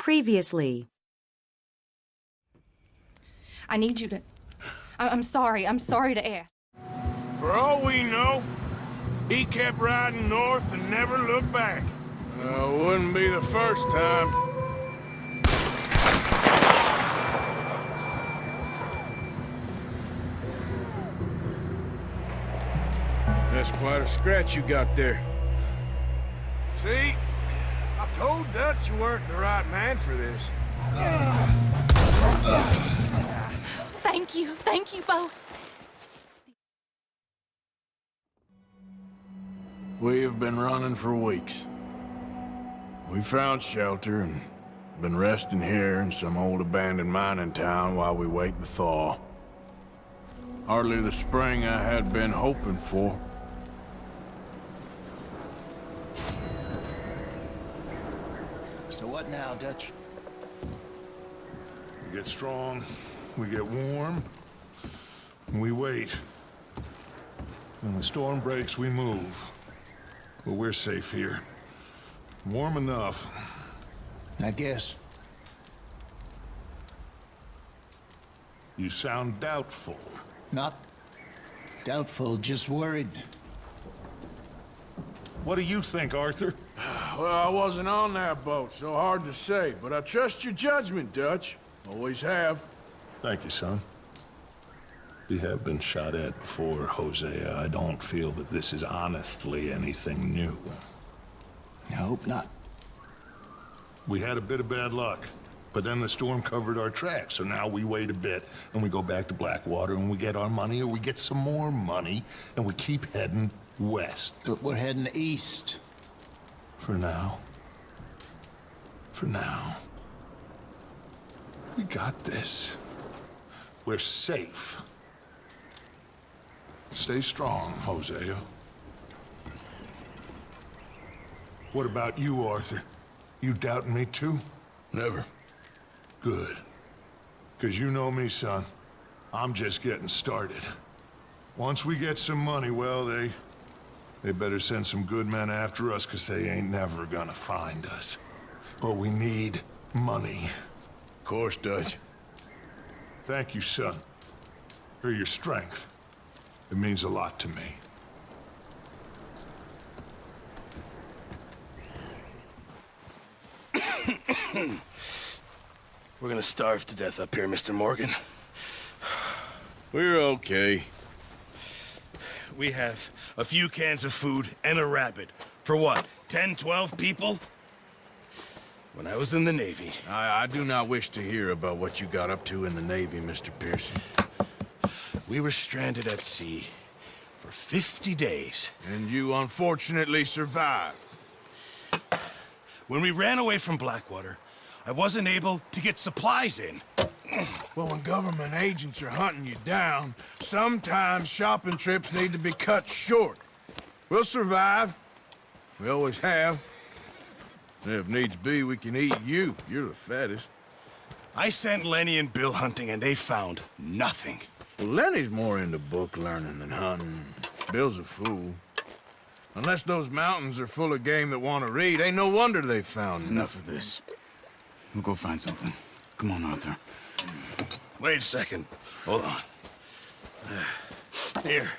Previously. I need you to... I'm sorry to ask. For all we know, he kept riding north and never looked back. Wouldn't be the first time. That's quite a scratch you got there. See? I told Dutch you weren't the right man for this. Thank you both. We have been running for weeks. We found shelter and been resting here in some old abandoned mining town while we wait the thaw. Hardly the spring I had been hoping for. So what now, Dutch? We get strong, we get warm, and we wait. When the storm breaks, we move. But we're safe here. Warm enough. I guess. You sound doubtful. Not doubtful, just worried. What do you think, Arthur? Well, I wasn't on that boat, so hard to say, but I trust your judgment, Dutch. Always have. Thank you, son. We have been shot at before, Hosea. I don't feel that this is honestly anything new. I hope not. We had a bit of bad luck, but then the storm covered our tracks, so now we wait a bit, and we go back to Blackwater, and we get our money, or we get some more money, and we keep heading west. But we're heading east. For now. For now. We got this. We're safe. Stay strong, Hosea. What about you, Arthur? You doubting me too? Never. Good. 'Cause you know me, son. I'm just getting started. Once we get some money, well, they better send some good men after us, 'cause they ain't never gonna find us. But we need money. Of course, Dutch. Thank you, son, for your strength. It means a lot to me. We're gonna starve to death up here, Mr. Morgan. We're okay. We have a few cans of food and a rabbit. For what, 10, 12 people? When I was in the Navy... I do not wish to hear about what you got up to in the Navy, Mr. Pearson. We were stranded at sea for 50 days. And you unfortunately survived. When we ran away from Blackwater, I wasn't able to get supplies in. Well, when government agents are hunting you down, sometimes shopping trips need to be cut short. We'll survive. We always have. And if needs be, we can eat you. You're the fattest. I sent Lenny and Bill hunting, and they found nothing. Well, Lenny's more into book learning than hunting. Bill's a fool. Unless those mountains are full of game that want to read, ain't no wonder they found Enough of this. We'll go find something. Come on, Arthur. Wait a second. Hold on. Here.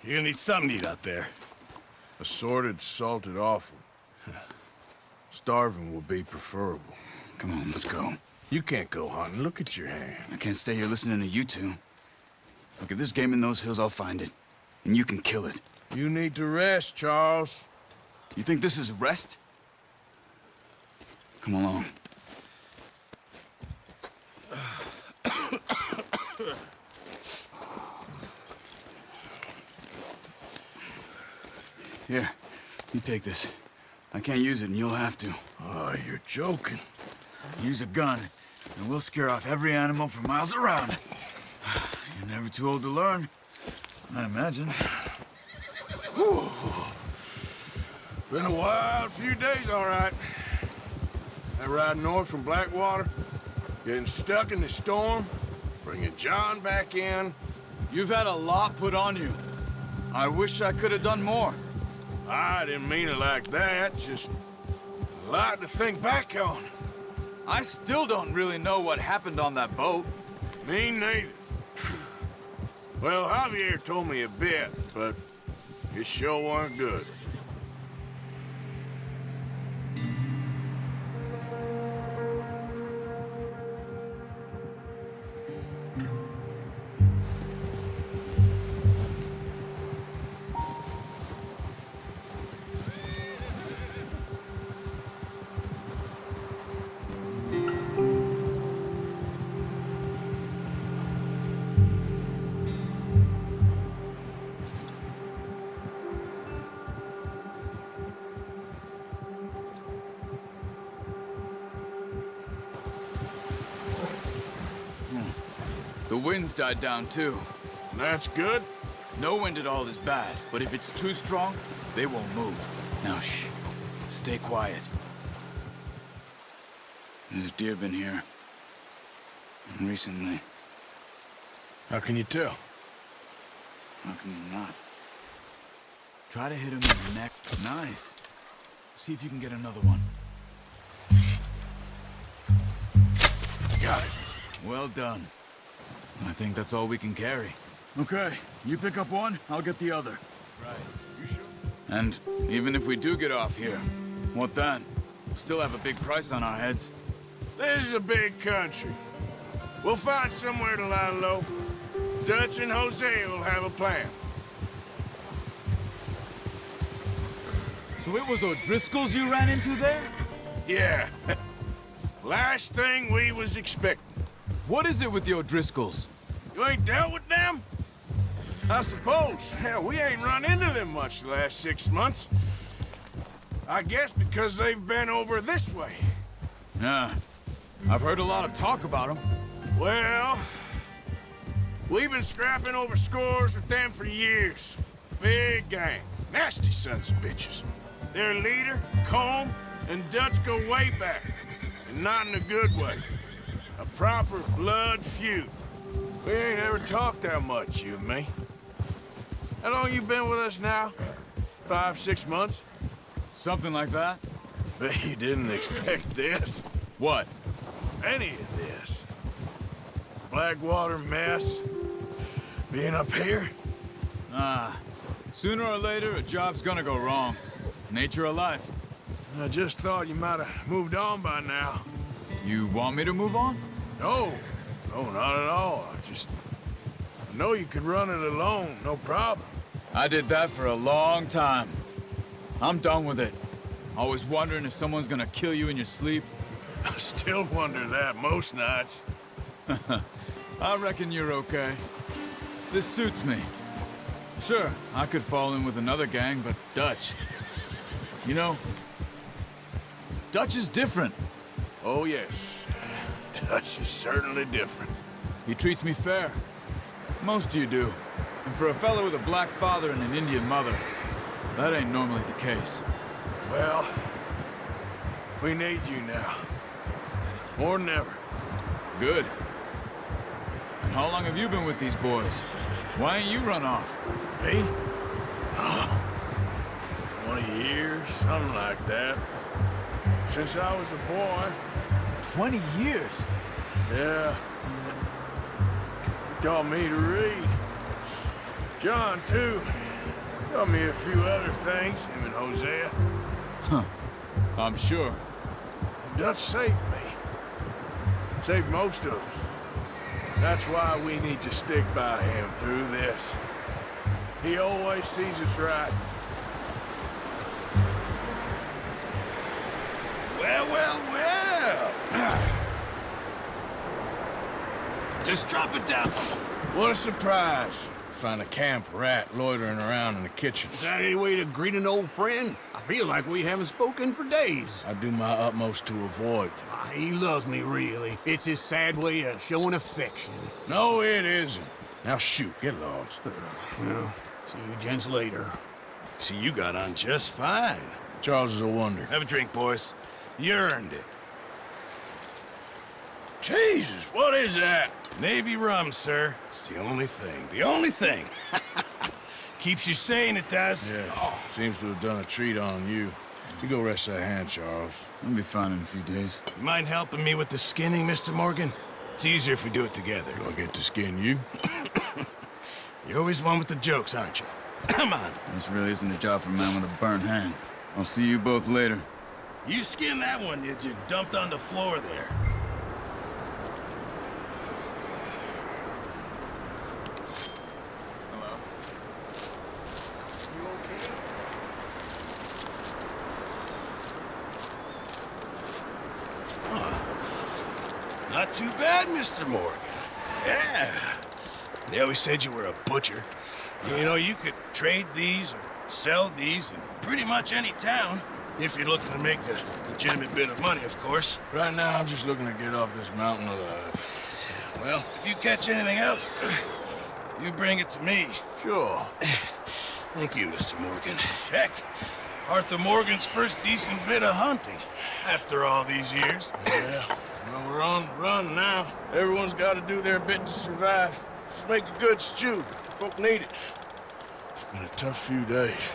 You're gonna need something to eat out there. Assorted, salted offal. Starving would be preferable. Come on, let's go. You can't go hunting. Look at your hand. I can't stay here listening to you two. Look, if there's game in those hills, I'll find it. And you can kill it. You need to rest, Charles. You think this is rest? Come along. Here, you take this. I can't use it, and you'll have to. Oh, you're joking. Use a gun, and we'll scare off every animal for miles around. You're never too old to learn, I imagine. Been a wild few days, all right. That ride north from Blackwater, getting stuck in the storm, bringing John back in. You've had a lot put on you. I wish I could have done more. I didn't mean it like that, just a lot to think back on. I still don't really know what happened on that boat. Me neither. Well, Javier told me a bit, but it sure weren't good. The wind's died down too. That's good. No wind at all is bad, but if it's too strong, they won't move. Now shh. Stay quiet. There's deer been here. Recently. How can you tell? How can you not? Try to hit him in the neck. Nice. See if you can get another one. Got it. Well done. I think that's all we can carry. Okay, you pick up one, I'll get the other. Right. You sure? And even if we do get off here, what then? We'll still have a big price on our heads. This is a big country. We'll find somewhere to lie low. Dutch and Jose will have a plan. So it was O'Driscoll's you ran into there? Yeah. Last thing we was expecting. What is it with the O'Driscolls? You ain't dealt with them? I suppose. Hell, we ain't run into them much the last 6 months. I guess because they've been over this way. Yeah. I've heard a lot of talk about them. Well, we've been scrapping over scores with them for years. Big gang. Nasty sons of bitches. Their leader, Combe, and Dutch go way back. And not in a good way. A proper blood feud. We ain't ever talked that much, you and me. How long you been with us now? 5, 6 months? Something like that? Bet you didn't expect this. What? Any of this. Blackwater mess. Being up here. Sooner or later, a job's gonna go wrong. Nature of life. I just thought you might have moved on by now. You want me to move on? No, not at all. I know you could run it alone, no problem. I did that for a long time. I'm done with it. Always wondering if someone's gonna kill you in your sleep. I still wonder that most nights. I reckon you're okay. This suits me. Sure, I could fall in with another gang, but Dutch... You know, Dutch is different. Oh, yes. Dutch is certainly different. He treats me fair. Most of you do. And for a fellow with a black father and an Indian mother, that ain't normally the case. Well, we need you now. More than ever. Good. And how long have you been with these boys? Why ain't you run off? Me? 20 years, something like that. Since I was a boy. 20 years? Yeah. He taught me to read. John, too. Taught me a few other things, him and Hosea. Huh. I'm sure. Dutch saved me. Saved most of us. That's why we need to stick by him through this. He always sees us right. Well. Just drop it down. What a surprise. Find a camp rat loitering around in the kitchen. Is that any way to greet an old friend? I feel like we haven't spoken for days. I do my utmost to avoid you. He loves me, really. It's his sad way of showing affection. No, it isn't. Now shoot, get lost. Well, see you gents later. See, you got on just fine. Charles is a wonder. Have a drink, boys. You earned it. Jesus, what is that? Navy rum, sir. It's the only thing. The only thing. Keeps you sane, it does. Yes, seems to have done a treat on you. You go rest that hand, Charles. I'll be fine in a few days. You mind helping me with the skinning, Mr. Morgan? It's easier if we do it together. Do I get to skin you? You're always one with the jokes, aren't you? Come on. This really isn't a job for a man with a burnt hand. I'll see you both later. You skinned that one, did you? Dumped on the floor there. Hello? Not too bad, Mr. Morgan. Yeah. They always said you were a butcher. You know, you could trade these or sell these in pretty much any town. If you're looking to make a legitimate bit of money, of course. Right now, I'm just looking to get off this mountain alive. Well, if you catch anything else, you bring it to me. Sure. Thank you, Mr. Morgan. Heck, Arthur Morgan's first decent bit of hunting after all these years. Yeah. Well, we're on the run now. Everyone's got to do their bit to survive. Just make a good stew. Folk need it. It's been a tough few days.